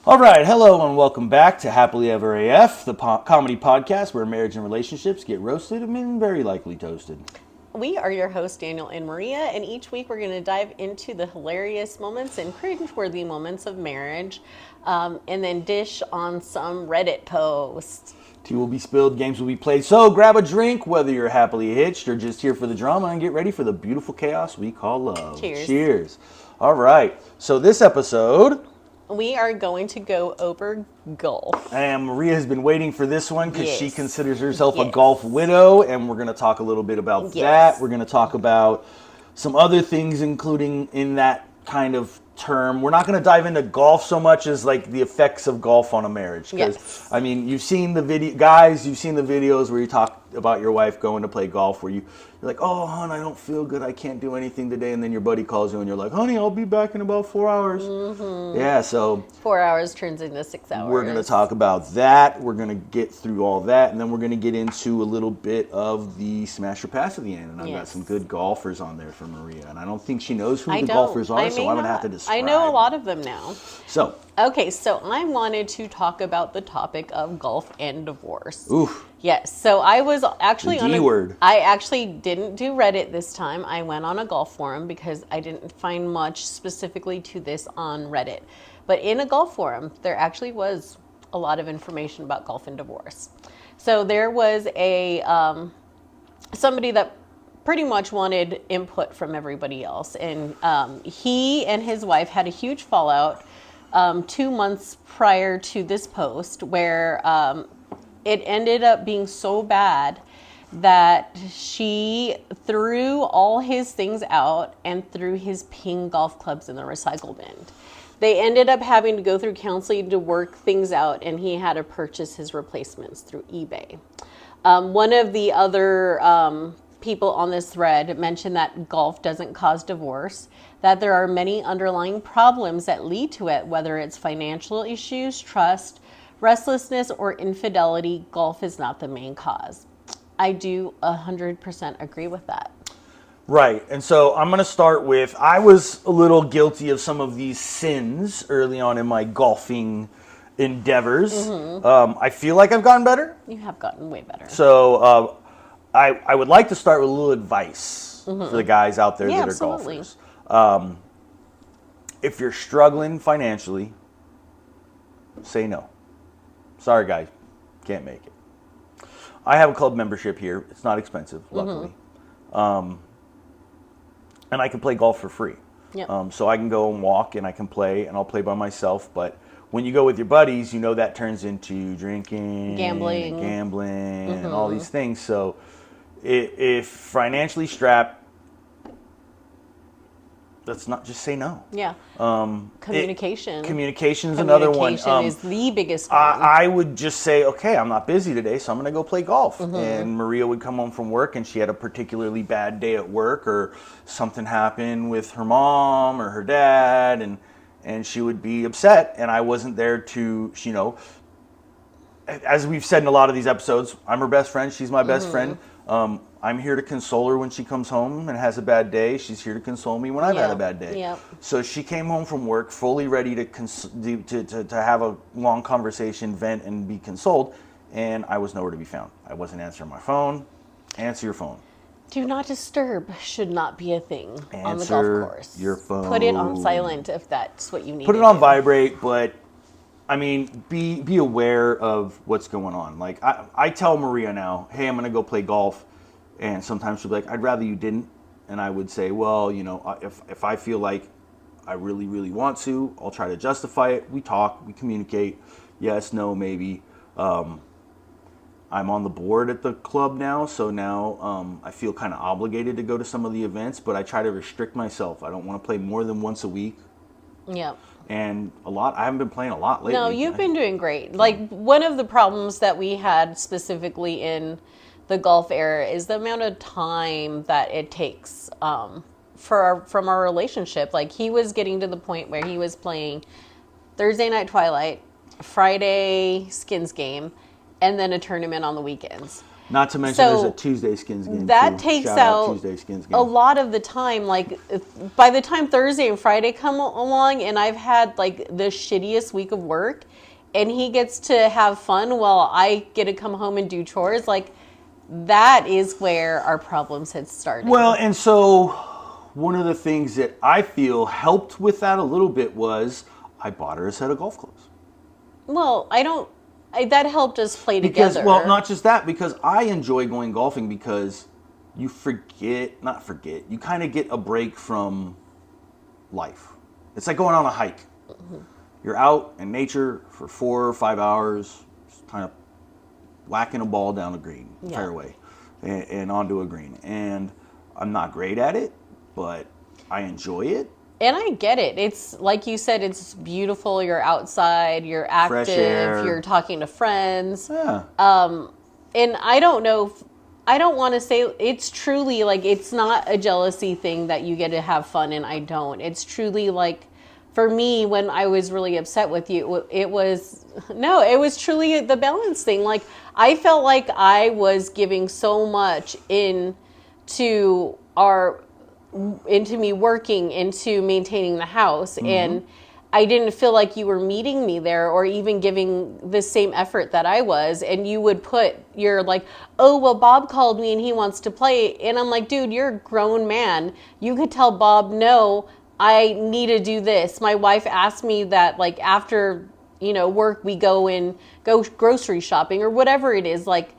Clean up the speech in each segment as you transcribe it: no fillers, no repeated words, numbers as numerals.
All right, hello and welcome back to Happily Ever AF, the comedy podcast where marriage and relationships get roasted and very likely toasted. We are your hosts, Daniel and Maria, and each week we're going to dive into the hilarious moments and cringe-worthy moments of marriage, and then dish on some Reddit posts. Tea will be spilled, games will be played, so grab a drink, whether you're happily hitched or just here for the drama, and get ready for the beautiful chaos we call love. Cheers. Cheers. All right, so this episode, We are going to go over golf. and Maria has been waiting for this one because she Yes. considers herself a Yes. golf widow, and we're going to talk a little bit about Yes. that. We're going to talk about some other things, including in that kind of term. We're not going to dive into golf so much as like the effects of golf on a marriage. Because Yes. I mean, you've seen the video, guys. You've seen the videos where you talk about your wife going to play golf, where you're like, "Oh, hon, I don't feel good. I can't do anything today," and then your buddy calls you and you're like, "Honey, I'll be back in about 4 hours." Mm-hmm. Yeah, so 4 hours turns into 6 hours. we're going to talk about that. We're going to get through all that, and then we're going to get into a little bit of the smash or pass at the end. And I've got Yes. some good golfers on there for Maria, and I don't think she knows who I the don't. golfers are, I so may I'm going to have not. to describe. I know a lot of them now. So, Okay, so I wanted to talk about the topic of golf and divorce. oof, Yes, so I was actually The on D word. I actually didn't do Reddit this time. I went on a golf forum because I didn't find much specifically to this on Reddit. But in a golf forum, there actually was a lot of information about golf and divorce. So there was a somebody that pretty much wanted input from everybody else, and he and his wife had a huge fallout 2 months prior to this post, where it ended up being so bad that she threw all his things out and threw his ping golf clubs in the recycle bin. They ended up having to go through counseling to work things out, and he had to purchase his replacements through eBay. One of the other people on this thread mentioned that golf doesn't cause divorce, that there are many underlying problems that lead to it, whether it's financial issues, trust, restlessness, or infidelity. Golf is not the main cause. I do 100% agree with that. right. And so I'm going to start with, I was a little guilty of some of these sins early on in my golfing endeavors. I feel like I've gotten better. You have gotten way better. So I would like to start with a little advice for the guys out there Yeah, that are absolutely. golfers. If you're struggling financially, say no. Sorry, guys, can't make it. I have a club membership here. It's not expensive, luckily. And I can play golf for free. Yep. So I can go and walk and I can play, and I'll play by myself. But when you go with your buddies, you know that turns into drinking, Gambling. and all these things. So if financially strapped, let's not just say no. Yeah. Communication. Communication's another one. Communication is the biggest one. I would just say, okay, I'm not busy today, so I'm going to go play golf. And Maria would come home from work, and she had a particularly bad day at work, or something happened with her mom or her dad, and she would be upset, and I wasn't there to, as we've said in a lot of these episodes, I'm her best friend. She's my best friend. I'm here to console her when she comes home and has a bad day. She's here to console me when I've had a bad day. Yep. So she came home from work fully ready to have a long conversation, vent, and be consoled, and I was nowhere to be found. I wasn't answering my phone. Answer your phone. Do not disturb should not be a thing on the golf Answer course. your phone. Put it on silent if that's what you need. Put it to on do. vibrate, but I mean, be aware of what's going on. Like I tell Maria now, hey, I'm going to go play golf. And sometimes she'll be like, I'd rather you didn't. And I would say, well, if I feel like I really, really want to, I'll try to justify it. We talk, we communicate. Yes, no, maybe. I'm on the board at the club now, so now I feel kind of obligated to go to some of the events, but I try to restrict myself. I don't want to play more than once a week. Yeah. And I haven't been playing a lot lately. No, you've been doing great. Like, one of the problems that we had specifically in the golf era is the amount of time that it takes from our relationship. Like, he was getting to the point where he was playing Thursday Night Twilight, Friday Skins game, and then a tournament on the weekends. Not to mention So there's a Tuesday Skins game that too. takes Shout out Tuesday Skins a game. lot of the time. Like by the time Thursday and Friday come along and I've had like the shittiest week of work and he gets to have fun while I get to come home and do chores, like that is where our problems had started. Well, and so one of the things that I feel helped with that a little bit was I bought her a set of golf clubs. Well, that helped us play Because, together. well, not just that, because I enjoy going golfing because you you kind of get a break from life. It's like going on a hike. Mm-hmm. You're out in nature for 4 or 5 hours, just kind of whacking a ball down a green, Yeah. fairway, and onto a green. And I'm not great at it, but I enjoy it. And I get it. It's like you said, it's beautiful. You're outside, you're Fresh air. active, you're talking to friends. Yeah. And I don't know, I don't want to say it's truly like, it's not a jealousy thing that you get to have fun and I don't. It's truly like, for me, when I was really upset with you, it was truly the balance thing. Like, I felt like I was giving so much into me working, into maintaining the house. Mm-hmm. And I didn't feel like you were meeting me there or even giving the same effort that I was. And you would you're like, oh, well, Bob called me and he wants to play. And I'm like, dude, you're a grown man. You could tell Bob, no, I need to do this. My wife asked me that, like, after, work, we go grocery shopping or whatever it is. Like,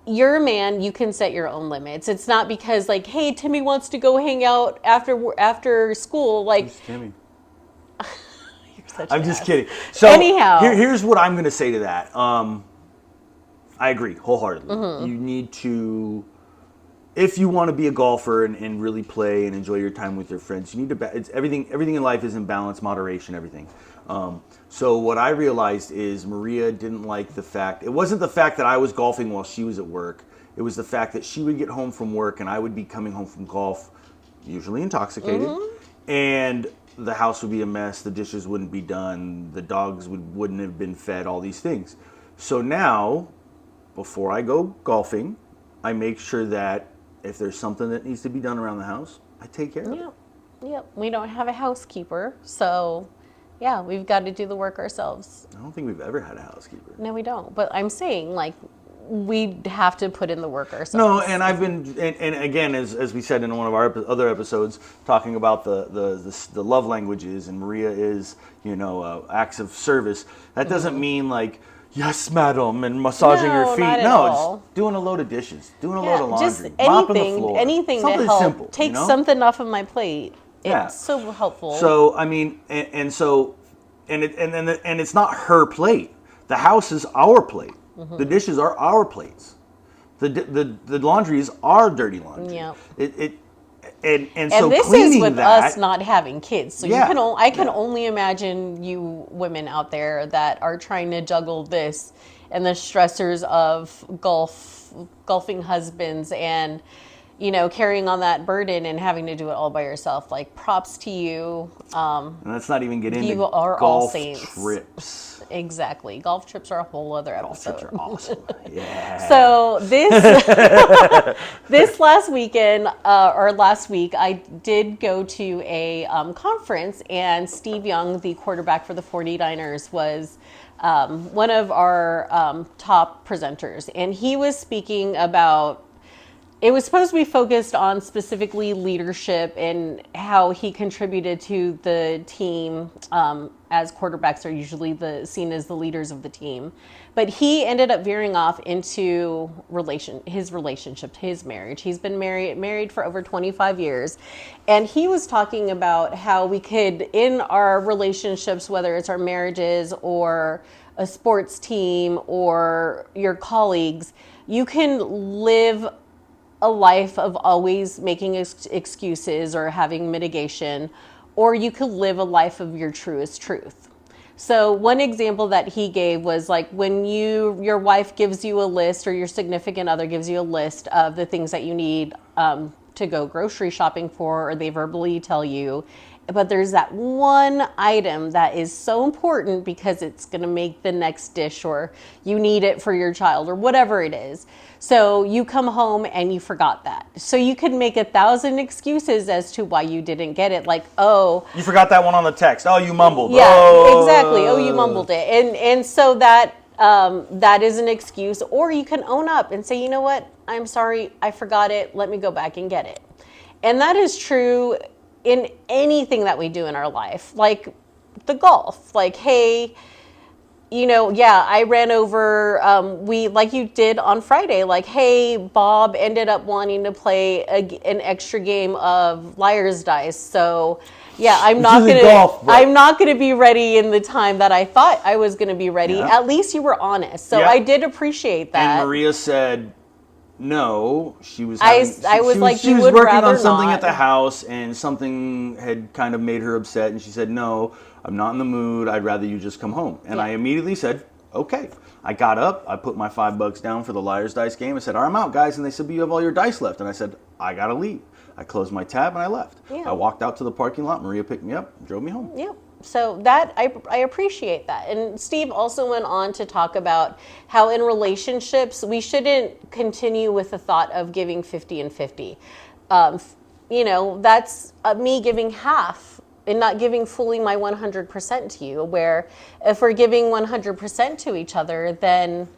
you're a man, you can set your own limits. It's not because, like, hey, Timmy wants to go hang out after school. Like, Who's Timmy? you're such I'm an just ass. kidding. So Anyhow. here's what I'm going to say to that. I agree wholeheartedly. Mm-hmm. You need to, if you want to be a golfer and really play and enjoy your time with your friends, you need to. It's everything in life is in balance, moderation, everything. So what I realized is Maria didn't like the fact. It wasn't the fact that I was golfing while she was at work. It was the fact that she would get home from work and I would be coming home from golf, usually intoxicated, Mm-hmm. and the house would be a mess. The dishes wouldn't be done. The dogs wouldn't have been fed. All these things. So now, before I go golfing, I make sure that if there's something that needs to be done around the house, I take care of it. Yep. We don't have a housekeeper, so yeah, we've got to do the work ourselves. I don't think we've ever had a housekeeper. No, we don't. But I'm saying, like, we have to put in the work ourselves. No, and I've been, and again, as we said in one of our other episodes, talking about the love languages, and Maria is, acts of service. That doesn't mean like, yes, madam, and massaging No, your feet. not at No, all. it's doing a load of dishes, doing a load of laundry, just mopping the floor. anything Something to help simple, take something off of my plate. Yeah. It's so helpful. So I mean, and it's not her plate. The house is our plate. Mm-hmm. The dishes are our plates. The laundry is our dirty laundry. Yep. And so this cleaning is with that, us not having kids. So Yeah. I can only imagine you women out there that are trying to juggle this and the stressors of golfing husbands and carrying on that burden and having to do it all by yourself. Like, props to you. and let's not even get into You are all golf saints. trips. Exactly. Golf trips are a whole other Golf episode. trips are awesome. Yeah. So this last weekend or last week, I did go to a conference, and Steve Young, the quarterback for the 49ers, was one of our top presenters, and he was speaking about. It was supposed to be focused on specifically leadership and how he contributed to the team, as quarterbacks are usually seen as the leaders of the team. But he ended up veering off into his relationship, his marriage. He's been married for over 25 years. And he was talking about how we could, in our relationships, whether it's our marriages or a sports team or your colleagues, you can live a life of always making excuses or having mitigation, or you could live a life of your truest truth. So one example that he gave was like when your wife gives you a list, or your significant other gives you a list of the things that you need to go grocery shopping for, or they verbally tell you, But there's that one item that is so important because it's going to make the next dish, or you need it for your child, or whatever it is. So you come home and you forgot that. So you could make 1,000 excuses as to why you didn't get it. Like, oh, You forgot that one on the text. Oh, you mumbled. yeah, Oh. exactly. Oh, you mumbled it. And so that that is an excuse. Or you can own up and say, you know what? I'm sorry, I forgot it. Let me go back and get it. And that is true in anything that we do in our life, like the golf. Like, hey, you know, yeah, I ran over, we, like you did on Friday, like, hey, Bob ended up wanting to play an extra game of Liar's Dice. So, yeah, I'm not going to be ready in the time that I thought I was going to be ready. Yeah. At least you were honest. So Yeah. I did appreciate that. And Maria said no. She was. I was like, she you was would working on rather something not. at the house, and something had kind of made her upset. And she said, "No, I'm not in the mood. I'd rather you just come home." And Yeah. I immediately said, "Okay." I got up. I put my $5 down for the Liar's Dice game. I said, "All right, I'm out, guys." And they said, "But you have all your dice left." And I said, "I gotta leave." I closed my tab and I left. Yeah. I walked out to the parking lot. Maria picked me up, and drove me home. Yeah. So that I appreciate that. And Steve also went on to talk about how in relationships we shouldn't continue with the thought of giving 50 and 50. You know, that's me giving half and not giving fully my 100% to you, where if we're giving 100% to each other, then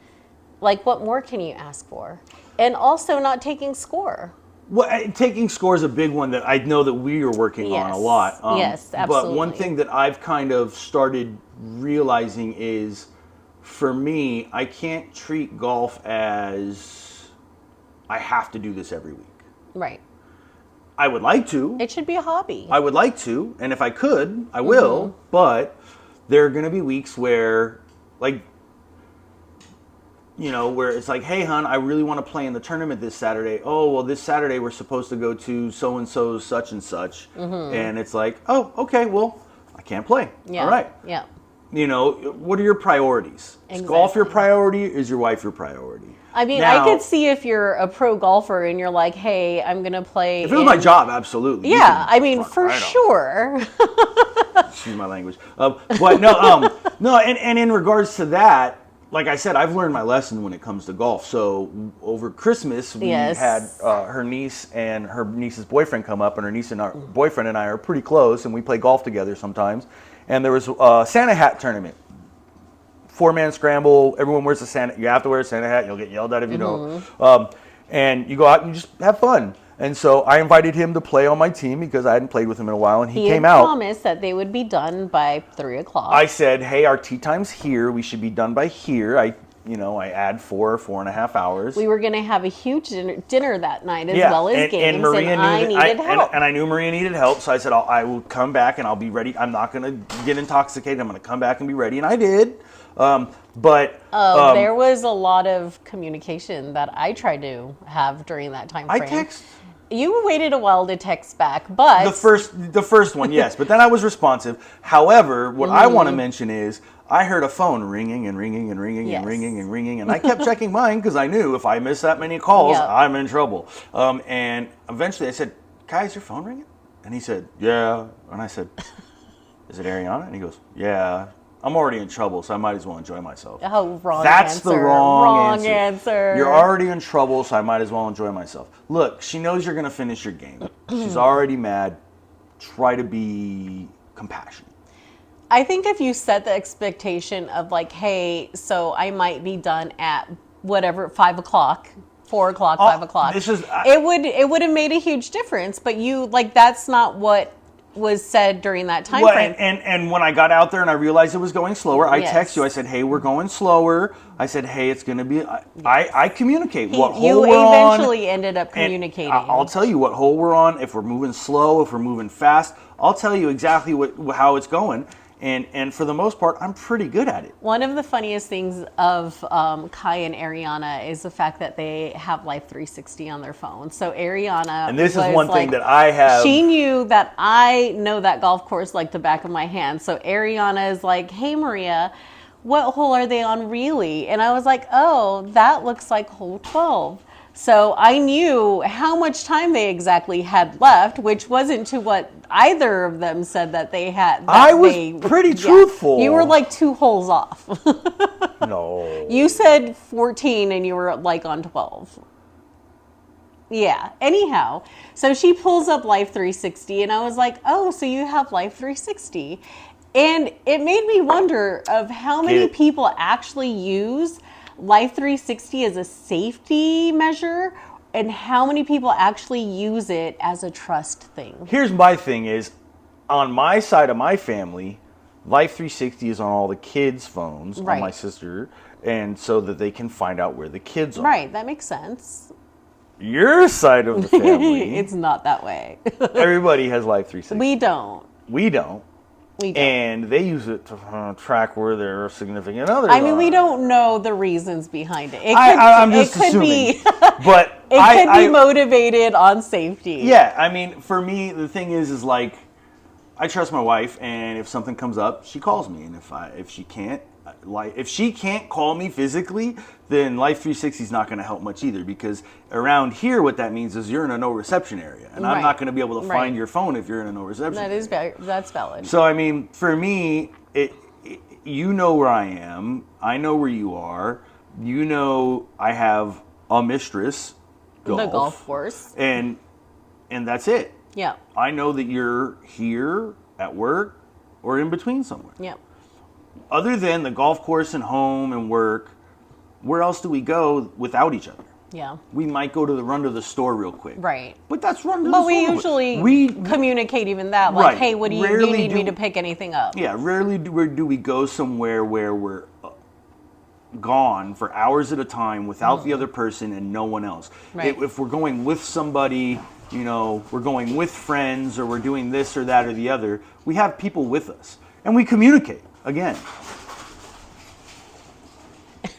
like what more can you ask for? And also not taking score. Well, taking score is a big one that I know that we are working on a Yes. lot. Yes, But one absolutely. thing that I've kind of started realizing is, for me, I can't treat golf as I have to do this every week. Right. I would like to. It should be a hobby. I would like to, and if I could, I will. But there are going to be weeks where, like, you know, where it's like, hey, hon, I really want to play in the tournament this Saturday. Oh, well, this Saturday we're supposed to go to so-and-so's such and such. And it's like, oh, okay, well, I can't play. Yeah. All right. Yeah. You know, what are your priorities? Is golf your Exactly. priority? Is your wife your priority? I mean, Now, I could see if you're a pro golfer and you're like, hey, I'm going to play. If it was my job, absolutely. You Yeah, can I mean, fuck for right off. sure. Excuse my language. But no, no, and in regards to that, like I said, I've learned my lesson when it comes to golf. So over Christmas, we Yes. had her niece and her niece's boyfriend come up, and her niece and our boyfriend and I are pretty close, and we play golf together sometimes. And there was a Santa hat tournament. 4-man scramble. Everyone wears a Santa. You have to wear a Santa hat. You'll get yelled at if you don't. And you go out and you just have fun. And so I invited him to play on my team because I hadn't played with him in a while, and he He came had out. promised that they would be done by 3 o'clock. I said, hey, our tea time's here. We should be done by here. I add 4.5 hours. We were going to have a huge dinner that night as well as games, and I needed help. And I knew Maria needed help, so I said, I will come back and I'll be ready. I'm not going to get intoxicated. I'm going to come back and be ready, and I did. There was a lot of communication that I tried to have during that time I frame. text. You waited a while to text back, but The first one, yes, but then I was responsive. However, what I want to mention is I heard a phone ringing and ringing and ringing Yes. and ringing and ringing, and I kept checking mine because I knew if I missed that many calls, Yep. I'm in trouble. And eventually I said, Kai, is your phone ringing? And he said, yeah. And I said, is it Ariana? And he goes, yeah. I'm already in trouble, so I might as well enjoy myself. oh, wrong That's answer. the wrong answer. You're already in trouble, so I might as well enjoy myself. Look, she knows you're going to finish your game. She's already mad. Try to be compassionate. I think if you set the expectation of like, hey, so I might be done at whatever 5 o'clock, 4 o'clock, 5 o'clock. It would have made a huge difference. But you like that's not what was said during that time frame. And when I got out there and I realized it was going slower, I Yes. text you. I said, hey, we're going slower. I said, hey, it's going to be. I communicate what hole You we're on. eventually ended up And communicating. I'll tell you what hole we're on. If we're moving slow, if we're moving fast, I'll tell you exactly how it's going. And for the most part, I'm pretty good at it. One of the funniest things of Kai and Ariana is the fact that they have Life 360 on their phone. So Ariana, And this is was one thing that I have. She knew that I know that golf course like the back of my hand. So Ariana is like, "Hey Maria, what hole are they on really?" And I was like, "Oh, that looks like hole 12." So I knew how much time they exactly had left, which wasn't to what either of them said that they had. I was pretty truthful. You were like 2 holes off. No. You said 14 and you were like on 12. Yeah. Anyhow, so she pulls up Life 360 and I was like, oh, so you have Life 360. And it made me wonder of how many people actually use Life 360 as a safety measure and how many people actually use it as a trust thing. Here's my thing is, on my side of my family, Life 360 is on all the kids' phones, on my sister, and so that they can find out where the kids are. Right, that makes sense. Your side of the family, it's not that way. everybody has Life 360. We don't. We don't. We don't. And they use it to track where their significant others I mean, are. we don't know the reasons behind it. I'm just assuming. But it could be motivated on safety. Yeah, I mean, for me, the thing is like, I trust my wife, and if something comes up, she calls me, and if she can't call me physically, then Life 360 is not going to help much either, because around here, what that means is you're in a no reception area, and I'm not going to be able to find your phone if you're in a no reception area. That's valid. So I mean, for me, you know where I am, I know where you are, you know I have a mistress, the golf course, and that's it. Yeah. I know that you're here at work or in between somewhere. Yeah. Other than the golf course and home and work, where else do we go without each other? Yeah. We might go to the run to the store real quick. Right. But that's run to the store. But we usually communicate even that. Like, hey, what do you need me to pick anything up? Yeah, rarely do we go somewhere where we're gone for hours at a time without the other person and no one else. Right. If we're going with somebody, you know, we're going with friends, or we're doing this or that or the other, we have people with us and we communicate. Again.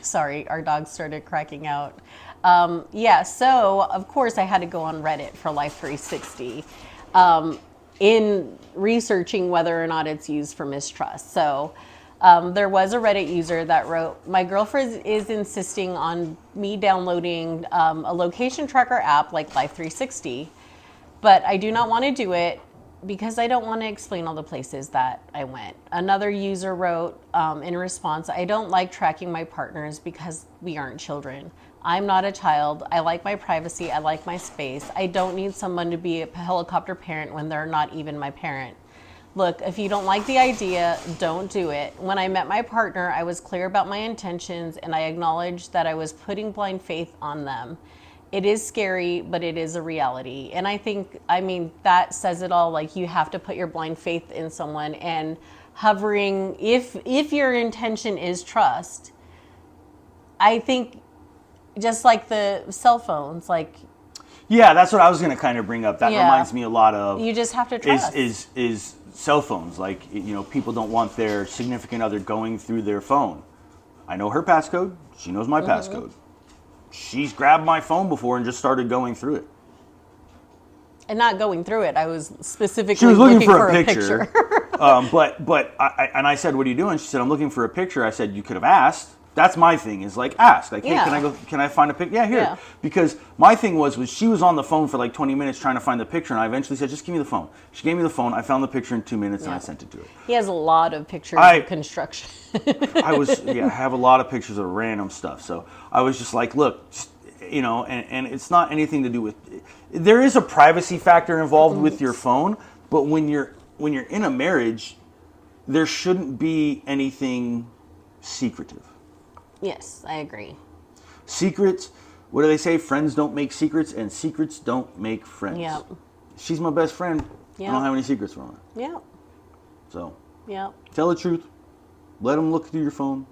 Sorry, our dog started cracking out. So of course I had to go on Reddit for Life 360 in researching whether or not it's used for mistrust. So there was a Reddit user that wrote, my girlfriend is insisting on me downloading a location tracker app like Life 360, but I do not want to do it because I don't want to explain all the places that I went. Another user wrote in response, I don't like tracking my partners because we aren't children. I'm not a child. I like my privacy. I like my space. I don't need someone to be a helicopter parent when they're not even my parent. Look, if you don't like the idea, don't do it. When I met my partner, I was clear about my intentions and I acknowledged that I was putting blind faith on them. It is scary, but it is a reality. And I think, that says it all. Like, you have to put your blind faith in someone, and hovering, if your intention is trust, I think just like the cell phones, like. Yeah, that's what I was going to kind of bring up. That reminds me a lot of. You just have to trust. Is cell phones. Like, you know, people don't want their significant other going through their phone. I know her passcode. She knows my passcode. She's grabbed my phone before and just started going through it. And not going through it. I was specifically looking for a picture. But I said, what are you doing? She said, I'm looking for a picture. I said, you could have asked. That's my thing, is like, ask. Like, hey, can I find a picture? Yeah, here. Yeah. Because my thing was she was on the phone for like 20 minutes trying to find the picture, and I eventually said, just give me the phone. She gave me the phone. I found the picture in 2 minutes, and I sent it to her. He has a lot of pictures of construction. I have a lot of pictures of random stuff. So I was just like, look, you know, and it's not anything to do with. There is a privacy factor involved with your phone, but when you're in a marriage, there shouldn't be anything secretive. Yes, I agree. Secrets, what do they say? Friends don't make secrets, and secrets don't make friends. Yeah. She's my best friend. Yeah. I don't have any secrets from her. Yeah. So. Yeah. Tell the truth. Let them look through your phone.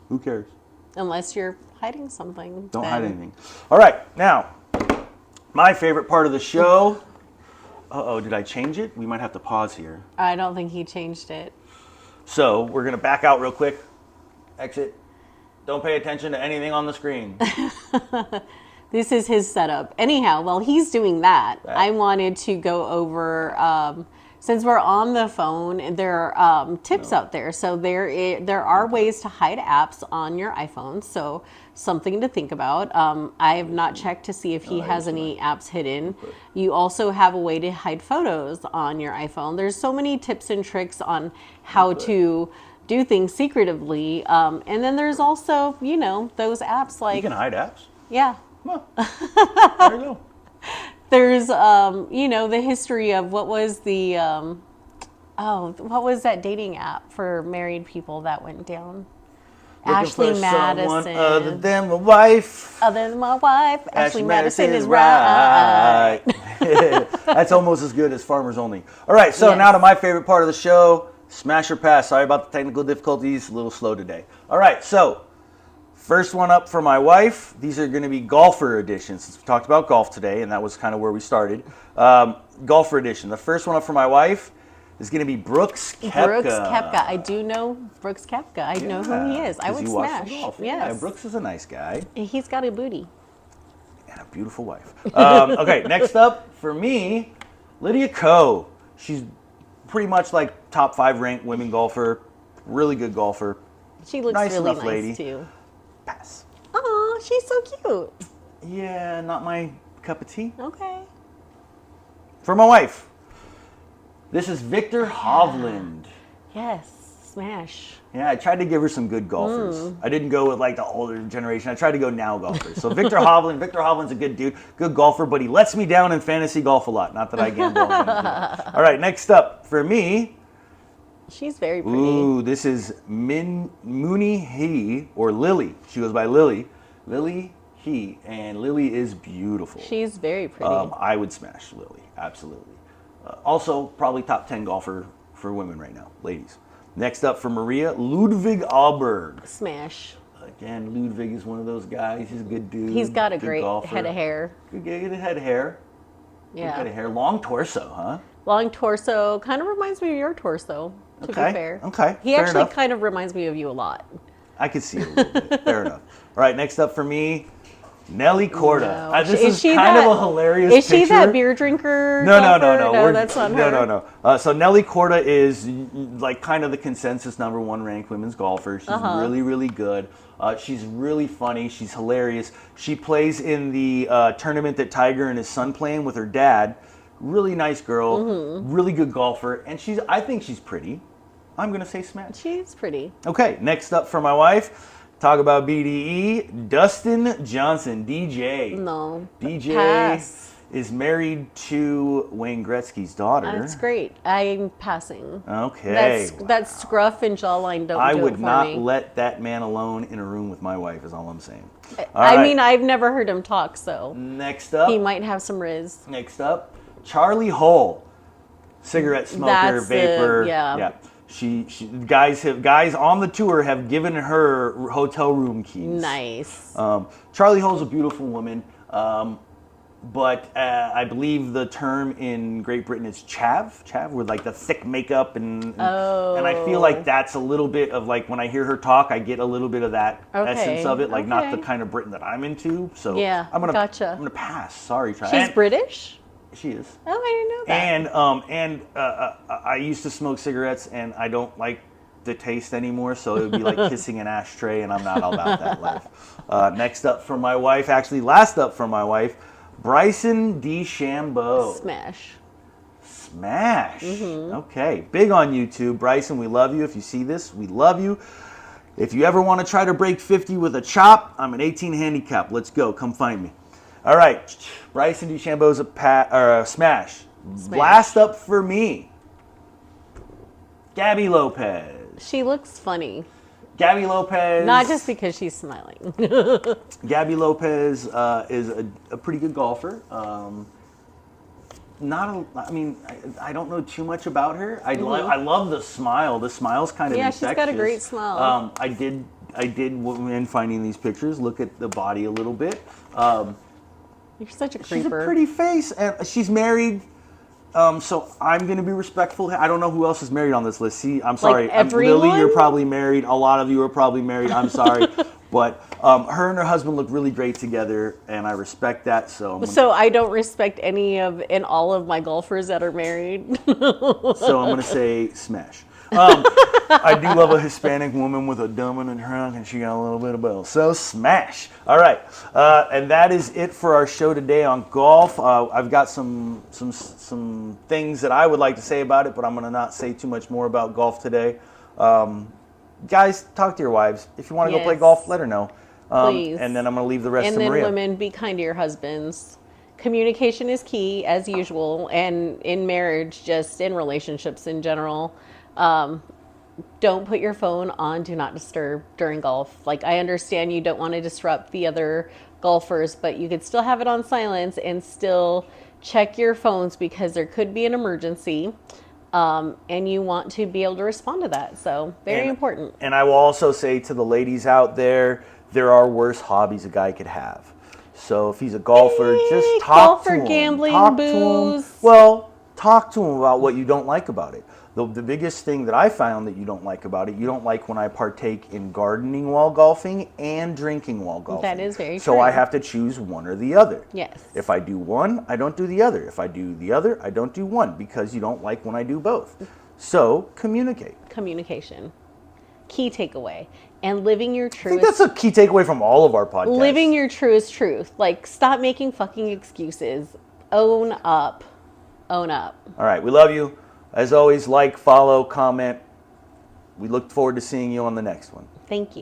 Who cares? Unless you're hiding something. Don't hide anything. All right, now, my favorite part of the show. Uh-oh, did I change it? We might have to pause here. I don't think he changed it. So we're going to back out real quick. Exit. Don't pay attention to anything on the screen. This is his setup. Anyhow, while he's doing that, I wanted to go over since we're on the phone, there are tips out there. So there are ways to hide apps on your iPhone. So something to think about. I have not checked to see if he has any apps hidden. You also have a way to hide photos on your iPhone. There's so many tips and tricks on how to do things secretively. And then there's also, those apps You like, can hide apps. yeah. Well, there you go. There's, the history of what was what was that dating app for married people that went down? Ashley Looking for someone Madison. other than my wife. Other than my wife, Ashley Madison is right. right. That's almost as good as Farmers Only. All right, so Yes. now to my favorite part of the show, Smash or Pass. Sorry about the technical difficulties, a little slow today. All right, so first one up for my wife. These are going to be golfer editions. Since we talked about golf today, and that was kind of where we started. Golfer edition. The first one up for my wife is going to be Brooks Koepka. Brooks Koepka. I do know Brooks Koepka. I know who he is. I 'cause would you watch the smash. golf. Yes. Yeah, Brooks is a nice guy. He's got a booty. And a beautiful wife. Okay, next up for me, Lydia Ko. She's pretty much like top 5 ranked women golfer. Really good golfer. She looks Nice really enough nice lady. too. Pass. Oh, she's so cute. Yeah, not my cup of tea. Okay. For my wife, this is Victor Hovland. Yes, smash. Yeah, I tried to give her some good golfers. I didn't go with like the older generation. I tried to go now golfers. So Victor Hovland. Victor Hovland's a good dude, good golfer, but he lets me down in fantasy golf a lot. Not that I gamble on him. All right, next up for me. She's very pretty. Ooh, this is Mooney He, or Lily. She goes by Lily. Lily He, and Lily is beautiful. She's very pretty. I would smash Lily, absolutely. Also, probably top 10 golfer for women right now, ladies. Next up for Maria, Ludwig Ahlberg. Smash. Again, Ludwig is one of those guys. He's a good dude. He's got a good great golfer. head of hair. Good head of hair. Good head of Yeah. hair. Long torso, huh? Long torso. Kind of reminds me of your torso, to be fair. Okay. He fair actually enough. kind of reminds me of you a lot. I could see it a little bit. Fair enough. All right, next up for me, Nelly Corda. No. This Is is she kind that- of a hilarious Is she picture. that beer drinker? No, golfer? We're- that's not her. No. So Nelly Corda is like kind of the consensus #1 ranked women's golfer. She's really, really good. She's really funny. She's hilarious. She plays in the tournament that Tiger and his son play in with her dad. Really nice girl. Really good golfer. And I think she's pretty. I'm going to say smash. She's pretty. Okay, next up for my wife. Talk about BDE. Dustin Johnson, DJ. No. DJ Pass. is married to Wayne Gretzky's daughter. That's great. I'm passing. Okay. That scruff and jawline don't I do would it for not me. let that man alone in a room with my wife, is all I'm saying. All I right. mean, I've never heard him talk, so Next up. he might have some riz. Next up, Charlie Hull. Cigarette smoker, That's the- vapor. yeah. Guys on the tour have given her hotel room keys. Nice. Charlie Hull's a beautiful woman, but I believe the term in Great Britain is chav, with like the thick makeup and I feel like that's a little bit of like when I hear her talk, I get a little bit of that essence of it, like not the okay. kind of Britain that I'm into. So Yeah, I'm gonna gotcha. pass. Sorry, Charlie. She's And British? She is. Oh, I didn't know that. I used to smoke cigarettes, and I don't like the taste anymore. So it would be like kissing an ashtray, and I'm not all about that life. Next up for my wife, actually last up for my wife, Bryson DeChambeau. Smash. Okay, big on YouTube, Bryson. We love you. If you see this, we love you. If you ever want to try to break 50 with a chop, I'm an 18 handicap. Let's go. Come find me. All right, Bryson DeChambeau's a smash. Last up for me, Gabby Lopez. She looks funny. Gabby Lopez. Not just because she's smiling. Gabby Lopez is a pretty good golfer. I don't know too much about her. I love the smile. The smile's kind of Yeah, she's got a infectious. great smile. I did when finding these pictures look at the body a little bit. You're such a She's a creeper. pretty face, and she's married So I'm gonna be respectful. I don't know who else is married on this list. See, I'm sorry. Lily, everyone? you're probably married. A lot of you are probably married. I'm sorry, but her and her husband look really great together, and I respect that. So I don't respect any of and all of my golfers that are married. So I'm gonna say smash. I do love a Hispanic woman with a dominant trunk, and she got a little bit of both. So smash. All right, and that is it for our show today on golf. I've got some things that I would like to say about it, but I'm gonna not say too much more about golf today. Guys, talk to your wives. If you want to go play golf, let her know. Please. And then I'm gonna leave the rest and to Maria. then women, be kind to your husbands. Communication is key, as usual, and in marriage, just in relationships in general. Don't put your phone on do not disturb during golf. Like, I understand you don't want to disrupt the other golfers, but you could still have it on silence and still check your phones because there could be an emergency. And you want to be able to respond to that. So very important. And I will also say to the ladies out there, there are worse hobbies a guy could have. So if he's a golfer, just talk to him. Gambling, talk booze. to him. Well, talk to him about what you don't like about it. The biggest thing that I found that you don't like about it, you don't like when I partake in gardening while golfing and drinking while golfing. That is very true. So I have to choose one or the other. Yes. If I do one, I don't do the other. If I do the other, I don't do one because you don't like when I do both. So communicate. Communication. Key takeaway. And living your I think truest. that's a key takeaway from all of our podcasts. Living your truest truth. Like, stop making fucking excuses. Own up. Own up. All right, we love you. As always, like, follow, comment. We look forward to seeing you on the next one. Thank you.